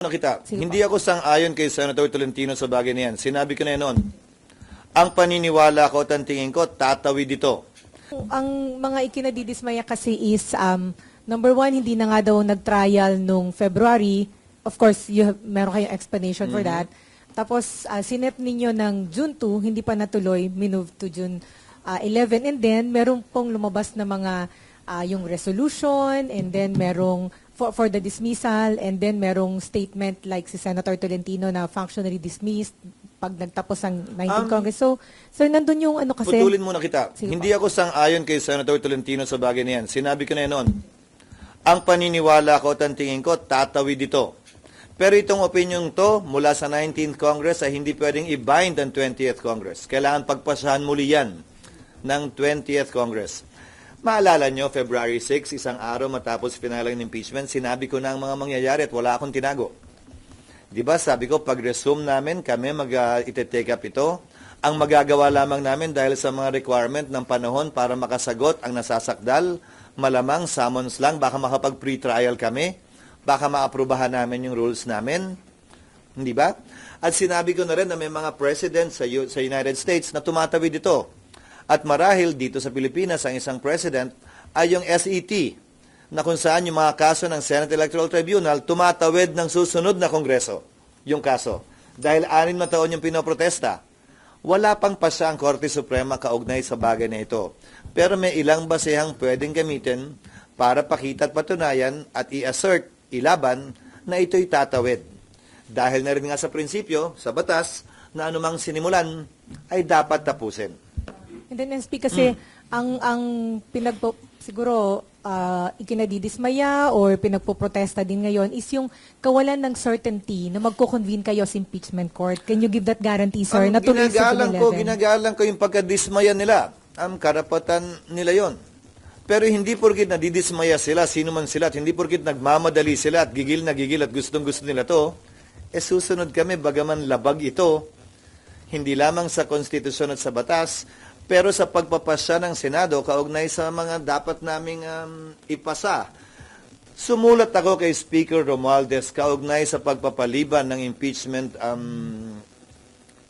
Kita. Hindi ako sang-ayon kay Senator Tolentino sa bagay na yan. Sinabi ko na yan noon. Ang paniniwala ko at ang tingin ko, tatawid dito. Ang mga ikinadidismaya kasi is, number one, hindi na nga daw nag-trial nung February. Of course, meron kayong explanation for that. Tapos, sinep ninyo ng June 2, hindi pa natuloy, minove to June 11. And then, meron pong lumabas na mga yung resolution, and then merong for the dismissal, and then merong statement like si Senator Tolentino na functionally dismissed pag nagtapos ang 19th Congress. So, nandun yung ano kasi... Putulin muna kita. Sige Hindi ako sang-ayon kay Senator Tolentino sa bagay na yan. Sinabi ko na yan noon. Ang paniniwala ko at ang tingin ko, tatawid dito. Pero itong opinion to, mula sa 19th Congress, ay hindi pwedeng i-bind ang 20th Congress. Kailangan pagpasahan muli yan ng 20th Congress. Maalala nyo, February 6, isang araw matapos finaling ng impeachment, sinabi ko na ang mga mangyayari at wala akong tinago. Diba, sabi ko, pag-resume namin, kami ite-take up ito. Ang magagawa lamang namin dahil sa mga requirement ng panahon para makasagot ang nasasakdal, malamang summons lang, baka makapag-pre-trial kami, baka maaprubahan namin yung rules namin. Hindi ba? At sinabi ko na rin na may mga president sa United States na tumatawid ito. At marahil dito sa Pilipinas, ang isang president ay yung SET, na kung saan yung mga kaso ng Senate Electoral Tribunal tumatawid ng susunod na Kongreso, yung kaso. Dahil 6 na taon yung pinoprotesta. Wala pang pasa ang Korte Suprema kaugnay sa bagay na ito. Pero may ilang basehang pwedeng gamitin para pakita at patunayan at i-assert, ilaban, na ito'y tatawid. Dahil na rin nga sa prinsipyo, sa batas, na anumang sinimulan ay dapat tapusin. And then, SP, kasi ang siguro ikinadidismaya or pinagpoprotesta din ngayon is yung kawalan ng certainty na magko-convene kayo sa impeachment court. Can you give that guarantee, sir? Na tuloy sa June 11? Ginagalang ko yung pagkadismaya nila. Ang karapatan nila yon. Pero hindi porkit nadidismaya sila, sino man sila, at hindi porkit nagmamadali sila at gigil na gigil at gustong-gusto nila to, susunod kami bagaman labag ito, hindi lamang sa konstitusyon at sa batas, pero sa pagpapasya ng Senado, kaugnay sa mga dapat naming ipasa. Sumulat ako kay Speaker Romualdez kaugnay sa pagpapaliban ng impeachment,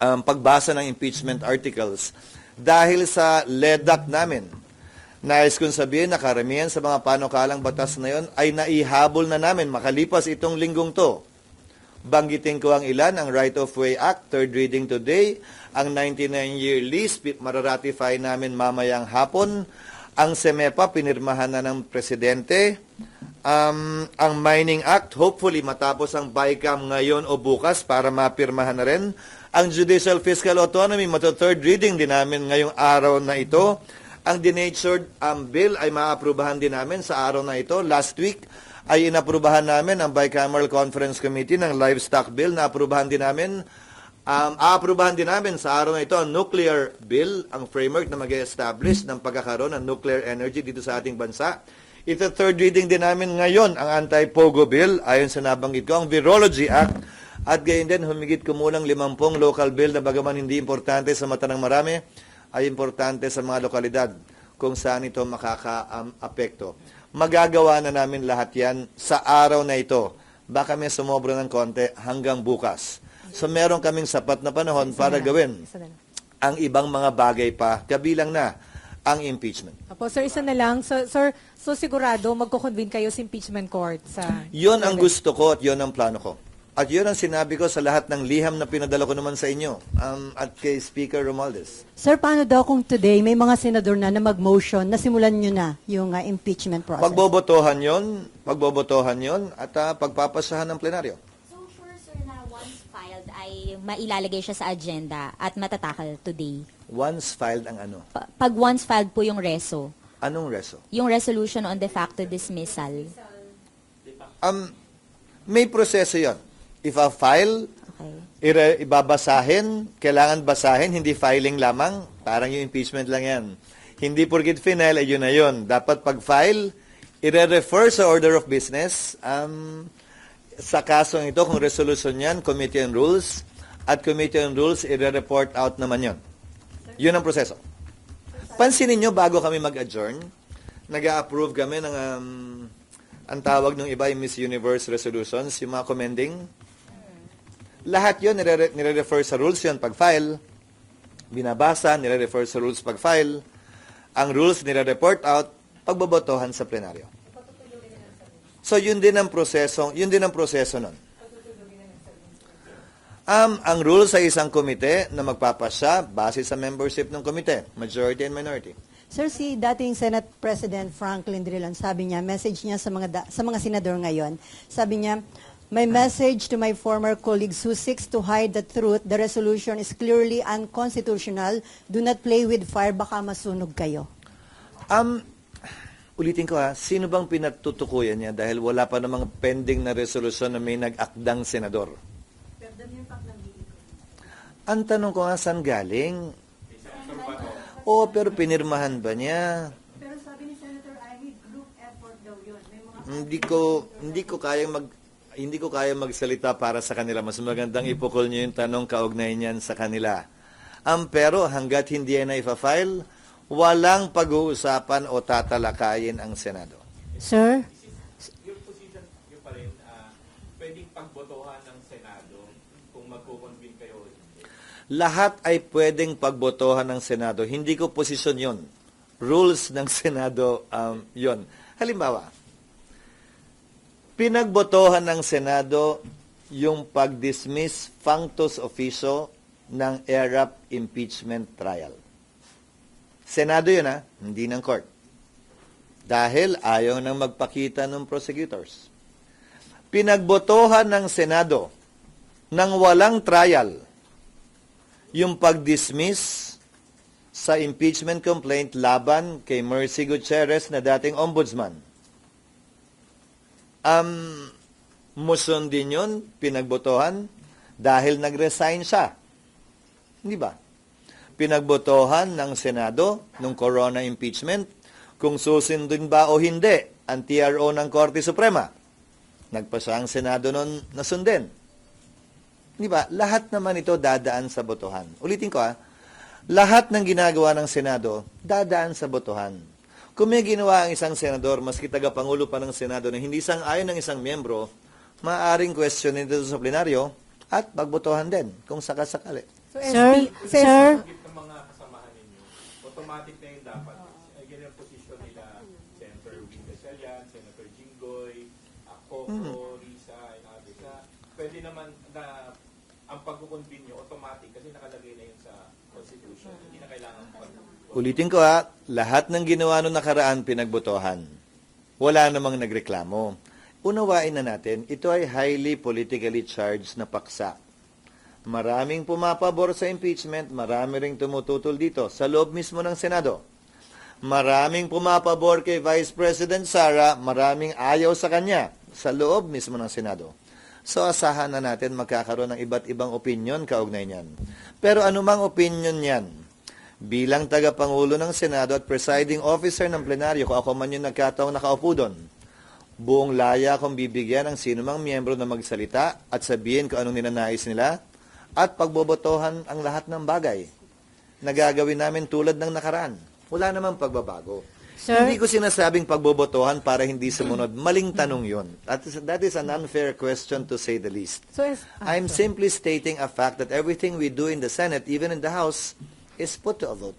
pagbasa ng impeachment articles. Dahil sa LEDAC namin, nais kong sabihin na karamihan sa mga panukalang batas na yon ay naihabol na namin makalipas itong linggong to. Banggitin ko ang ilan, ang Right of Way Act, third reading today, ang 99-year lease, mararatify namin mamayang hapon, ang SEMEPA, pinirmahan na ng Presidente, ang Mining Act, hopefully matapos ang BICAM ngayon o bukas para mapirmahan na rin, ang Judicial Fiscal Autonomy, third reading din namin ngayong araw na ito, ang denatured bill ay maaprubahan din namin sa araw na ito, last week, ay inaprubahan namin ang Bicameral Conference Committee ng Livestock Bill na aprubahan din namin. Aaprubahan din namin sa araw na ito ang Nuclear Bill, ang framework na mag-establish ng pagkakaroon ng nuclear energy dito sa ating bansa. Ito third reading din namin ngayon ang Anti-Pogo Bill, ayon sa nabanggit ko, ang Virology Act, at gayon din humigit kumulang 50 local bill na bagaman hindi importante sa mata ng marami, ay importante sa mga lokalidad kung saan ito makaka-apekto. Magagawa na namin lahat yan sa araw na ito. Baka may sumobra ng konti hanggang bukas. So meron kaming sapat na panahon para gawin ang ibang mga bagay pa, kabilang na ang impeachment. Apo, sir, isa na lang. So sigurado magko-convene kayo sa impeachment court? Yun ang gusto ko at yun ang plano ko. At yun ang sinabi ko sa lahat ng liham na pinadala ko naman sa inyo at kay Speaker Romualdez. Sir, paano daw kung today may mga senador na mag-motion na simulan nyo na yung impeachment process? Pagbobotohan yon at pagpapasahan ng plenaryo. So sure, sir, na once filed ay mailalagay siya sa agenda at matatakal today? Once filed ang ano? Pag once filed po yung reso, Anong reso? yung resolution on de facto dismissal. May proseso yon. If a file, Okay. ibabasahin, kailangan basahin, hindi filing lamang. Parang yung impeachment lang yan. Hindi porkit final, ay yun na yun. Dapat pag-file, i-refer sa order of business. Sa kasong ito, kung resolution yan, Committee on Rules, at Committee on Rules, i-report out naman yun. Yun ang proseso. Pansinin nyo, bago kami mag-adjourn, nag-approve kami ng, ang tawag ng iba yung Miss Universe resolutions, yung mga commending, Lahat yun, nire-refer sa rules yun pag-file. Binabasa, nire-refer sa rules pag-file. Ang rules nire-report out, pagbobotohan sa plenaryo. So, yun din ang proseso nun. Ang rules sa isang komite na magpapasya base sa membership ng komite, majority and minority. Sir, si dating Senate President Franklin Drilon, sabi niya, message niya sa mga senador ngayon, sabi niya, my message to my former colleagues who seeks to hide the truth, the resolution is clearly unconstitutional. Do not play with fire, baka masunog kayo. Ulitin ko sino bang pinatutukuyan niya dahil wala pa namang pending na resolusyon na may nag-akdang senador? Ang tanong ko saan galing? Pero pinirmahan ba niya? Pero sabi ni Senator Ivy, group effort daw yun. May mga Hindi ko kaya magsalita para sa kanila. Mas magandang ipukol niyo yung tanong kaugnay niyan sa kanila. Pero hanggat hindi yan na ipa-file, walang pag-uusapan o tatalakayin ang Senado. Sir? Yung position nyo pa rin, pwedeng pagbotohan ng Senado kung magkukonvene kayo. Lahat ay pwedeng pagbotohan ng Senado. Hindi ko posisyon yon. Rules ng Senado yon. Halimbawa, pinagbotohan ng Senado yung pag-dismiss functus officio ng ERAP impeachment trial. Senado yun hindi ng court. Dahil ayaw nang magpakita ng prosecutors. Pinagbotohan ng Senado nang walang trial yung pag-dismiss sa impeachment complaint laban kay Mercy Gutierrez na dating ombudsman. Muson din yun, pinagbotohan, dahil nag-resign siya. Hindi ba? Pinagbotohan ng Senado nung corona impeachment kung susundin ba o hindi ang TRO ng Korte Suprema. Nagpasa ang Senado nun na sundin. Hindi ba? Lahat naman ito dadaan sa botohan. Ulitin ko lahat ng ginagawa ng Senado dadaan sa botohan. Kung may ginawa ang isang senador, maski tagapangulo pa ng Senado na hindi sang-ayon ng isang miyembro, maaaring questionin dito sa plenaryo at pagbotohan din kung sakasakali. So, Sir? SP Sir? Ng mga kasamahan ninyo, automatic na yung dapat. Yan yung position nila, Senator Win Gatchalian, Senator Jinggoy, Coco, Risa, and others. Pwede naman na ang pagkukonvene nyo automatic kasi nakalagay na yun sa Constitution. Hindi na kailangan Ulitin ko lahat ng ginawa noong nakaraan pinagbotohan. Wala namang nagreklamo. Unawain na natin, ito ay highly politically charged na paksa. Maraming pumapabor sa impeachment, marami ring tumututol dito sa loob mismo ng Senado. Maraming pumapabor kay Vice President Sara, maraming ayaw sa kanya sa loob mismo ng Senado. So asahan na natin magkakaroon ng iba't ibang opinion kaugnay niyan. Pero anumang opinion niyan, bilang tagapangulo ng Senado at presiding officer ng plenaryo, kung ako man yung nagkataong nakaupo doon, buong laya akong bibigyan ng sinumang miyembro na magsalita at sabihin kung anong ninanais nila at pagbobotohan ang lahat ng bagay na gagawin namin tulad ng nakaraan. Wala namang pagbabago. Sir? Hindi ko sinasabing pagbobotohan para hindi sumunod. Maling tanong yun. That is an unfair question to say the least. So, I'm simply stating a fact that everything we do in the Senate, even in the House, is put to a vote.